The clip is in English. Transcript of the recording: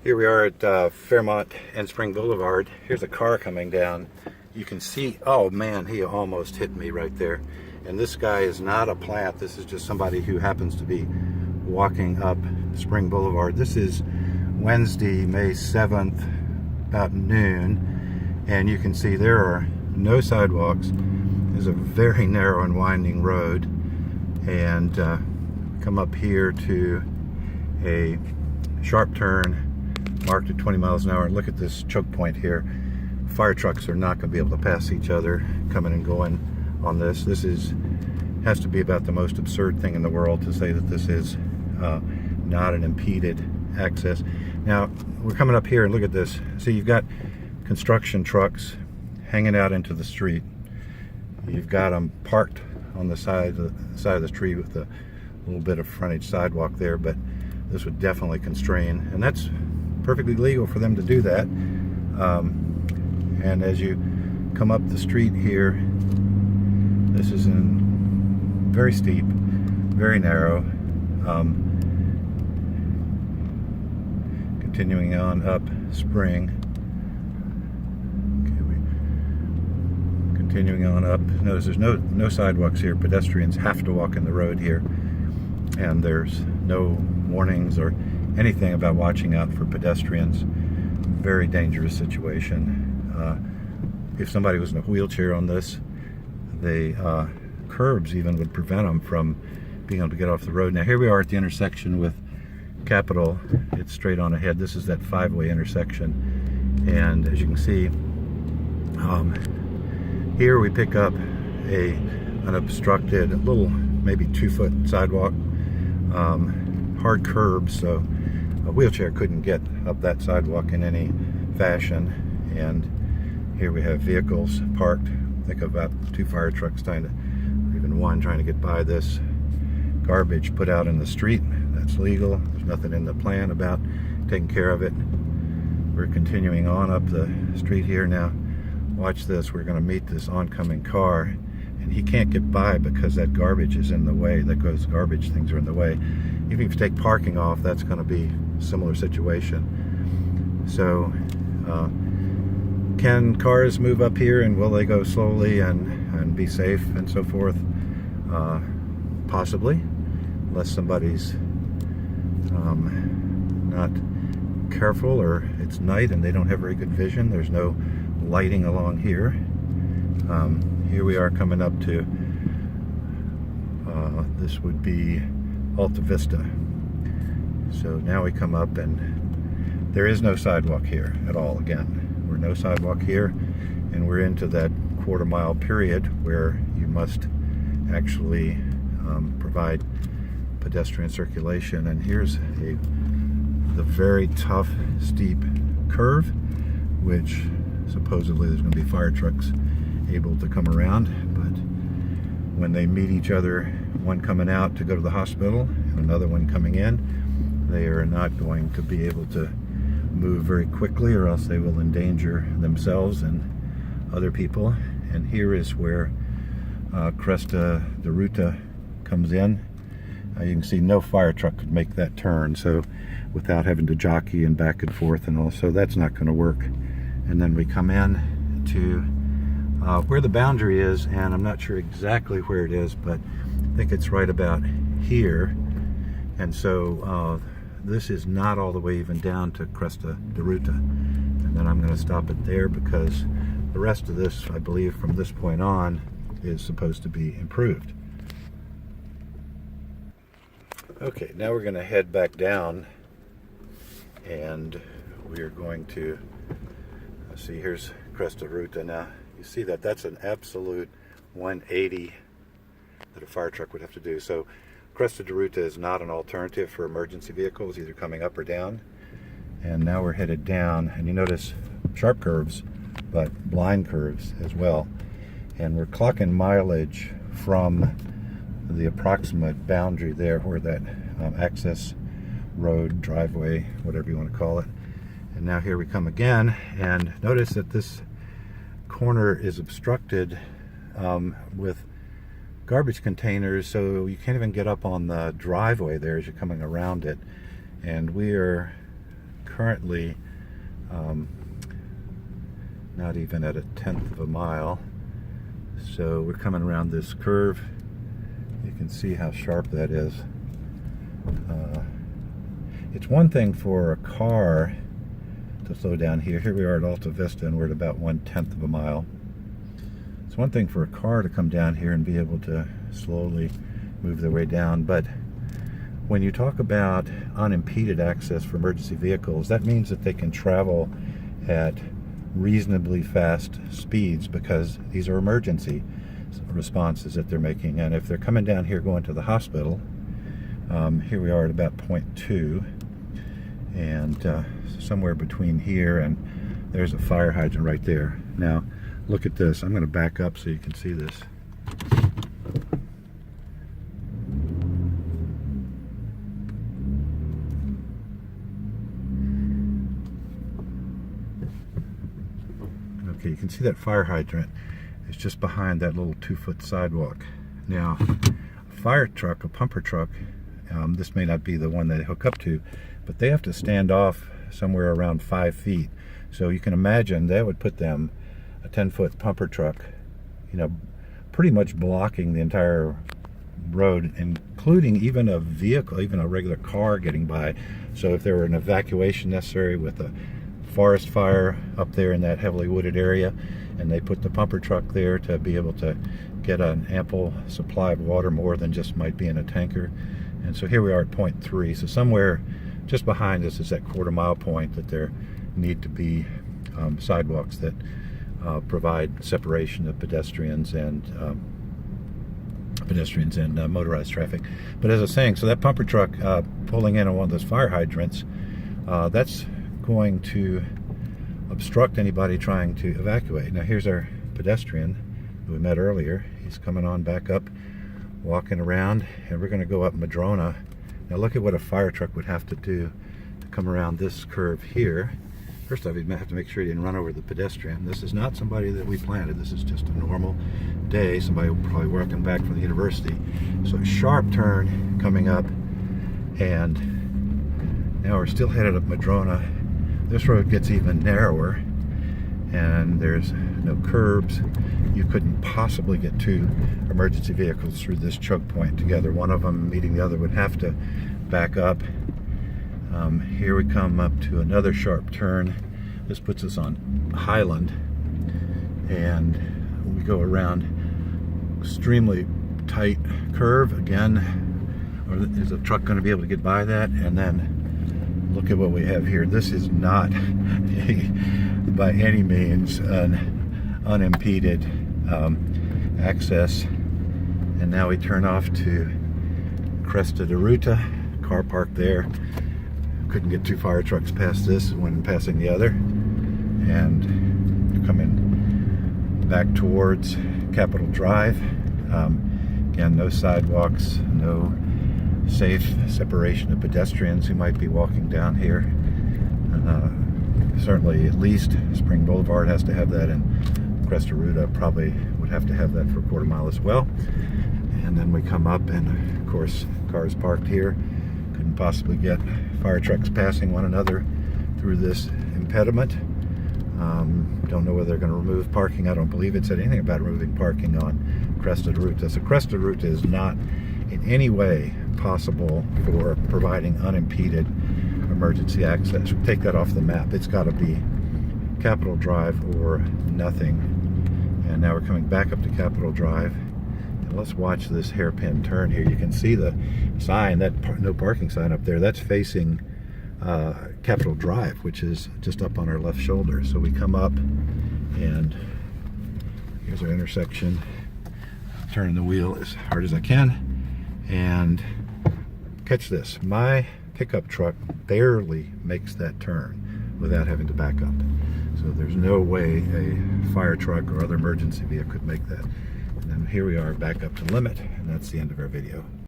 Here we are at Fairmont and Spring Boulevard. Here's a car coming down. You can see, oh man, he almost hit me right there. And this guy is not a plant. This is just somebody who happens to be walking up Spring Boulevard. This is Wednesday, May 7th, about noon. And you can see there are no sidewalks. There's a very narrow and winding road. And come up here to a sharp turn marked at 20 miles an hour. And look at this choke point here. Fire trucks are not going to be able to pass each other coming and going on this. This has to be about the most absurd thing in the world to say that this is not an impeded access. Now we're coming up here and look at this. See, you've got construction trucks hanging out into the street. You've got them parked on the side of the street with a little bit of frontage sidewalk there, but this would definitely constrain, and that's perfectly legal for them to do that. And as you come up the street here, this is very steep, very narrow. Continuing on up Spring. Continuing on up. Notice there's no sidewalks here. Pedestrians have to walk in the road here, and there's no warnings or anything about watching out for pedestrians. Very dangerous situation. If somebody was in a wheelchair on this, the curbs even would prevent them from being able to get off the road. Now here we are at the intersection with Capital. It's straight on ahead. This is that five-way intersection, and as you can see, here we pick up an obstructed, little maybe 2-foot sidewalk, hard curbs, so a wheelchair couldn't get up that sidewalk in any fashion. And here we have vehicles parked. Think of about 2 fire trucks or even one trying to get by this. Garbage put out in the street, that's legal. There's nothing in the plan about taking care of it. We're continuing on up the street here now. Watch this, we're going to meet this oncoming car, and he can't get by because that garbage is in the way. Those garbage things are in the way. Even if you take parking off, that's going to be a similar situation. So can cars move up here, and will they go slowly and be safe and so forth? Possibly, unless somebody's not careful, or it's night and they don't have very good vision. There's no lighting along here. Here we are coming up to this would be Alta Vista. So now we come up, and there is no sidewalk here at all. Again, we're no sidewalk here, and we're into that quarter-mile period where you must actually provide pedestrian circulation. And here's the very tough, steep curve, which supposedly there's going to be fire trucks able to come around, but when they meet each other, one coming out to go to the hospital and another one coming in, they are not going to be able to move very quickly, or else they will endanger themselves and other people. And here is where Cresta de Ruta comes in. You can see no fire truck could make that turn, so without having to jockey and back and forth and all, so that's not going to work. And then we come in to where the boundary is, and I'm not sure exactly where it is, but I think it's right about here. And so this is not all the way even down to Cresta de Ruta. And then I'm going to stop it there, because the rest of this, I believe, from this point on is supposed to be improved. Okay, now we're going to head back down, and we are going to see, here's Cresta de Ruta. Now you see that that's an absolute 180 that a fire truck would have to do. So Cresta de Ruta is not an alternative for emergency vehicles, either coming up or down. And now we're headed down, and you notice sharp curves, but blind curves as well. And we're clocking mileage from the approximate boundary there, where that access road, driveway, whatever you want to call it. And now here we come again, and notice that this corner is obstructed with garbage containers, so you can't even get up on the driveway there as you're coming around it. And we are currently not even at 1/10 of a mile. So we're coming around this curve. You can see how sharp that is. It's one thing for a car to slow down here. Here we are at Alta Vista, and we're at about 1/10 of a mile. It's one thing for a car to come down here and be able to slowly move their way down, but when you talk about unimpeded access for emergency vehicles, that means that they can travel at reasonably fast speeds, because these are emergency responses that they're making. And if they're coming down here going to the hospital, here we are at about 0.2, and somewhere between here and there's a fire hydrant right there. Now look at this. I'm going to back up so you can see this. Okay, you can see that fire hydrant is just behind that little 2-foot sidewalk. Now, a fire truck, a pumper truck, this may not be the one they hook up to, but they have to stand off somewhere around 5 feet. So you can imagine that would put them, a 10-foot pumper truck, pretty much blocking the entire road, including even a vehicle, even a regular car getting by. So if there were an evacuation necessary with a forest fire up there in that heavily wooded area, and they put the pumper truck there to be able to get an ample supply of water, more than just might be in a tanker. And so here we are at 0.3. So somewhere just behind us is that quarter-mile point that there need to be sidewalks that provide separation of pedestrians and motorized traffic. But as I was saying, so that pumper truck pulling in on one of those fire hydrants, that's going to obstruct anybody trying to evacuate. Now here's our pedestrian that we met earlier. He's coming on back up, walking around, and we're going to go up Madrona. Now look at what a fire truck would have to do to come around this curve here. First off, you'd have to make sure you didn't run over the pedestrian. This is not somebody that we planted. This is just a normal day. Somebody probably walking back from the university. So a sharp turn coming up, and now we're still headed up Madrona. This road gets even narrower, and there's no curbs. You couldn't possibly get two emergency vehicles through this choke point together. One of them meeting the other would have to back up. Here we come up to another sharp turn. This puts us on Highland, and we go around extremely tight curve again. Is a truck going to be able to get by that? And then look at what we have here. This is not by any means an unimpeded access. And now we turn off to Cresta de Ruta, car parked there. Couldn't get two fire trucks past this, one passing the other. And coming back towards Capitol Drive. Again, no sidewalks, no safe separation of pedestrians who might be walking down here. Certainly, at least Spring Boulevard has to have that, and Cresta Ruta probably would have to have that for a quarter mile as well. And then we come up, and of course, cars parked here. Couldn't possibly get fire trucks passing one another through this impediment. Don't know whether they're going to remove parking. I don't believe it said anything about removing parking on Cresta de Ruta. So Cresta de Ruta is not in any way possible for providing unimpeded emergency access. We'll take that off the map. It's got to be Capitol Drive or nothing. And now we're coming back up to Capitol Drive. And let's watch this hairpin turn here. You can see the sign, that no parking sign up there. That's facing Capitol Drive, which is just up on our left shoulder. So we come up, and here's our intersection. Turning the wheel as hard as I can, and catch this. My pickup truck barely makes that turn without having to back up. So there's no way a fire truck or other emergency vehicle could make that. And then here we are back up to limit, and that's the end of our video.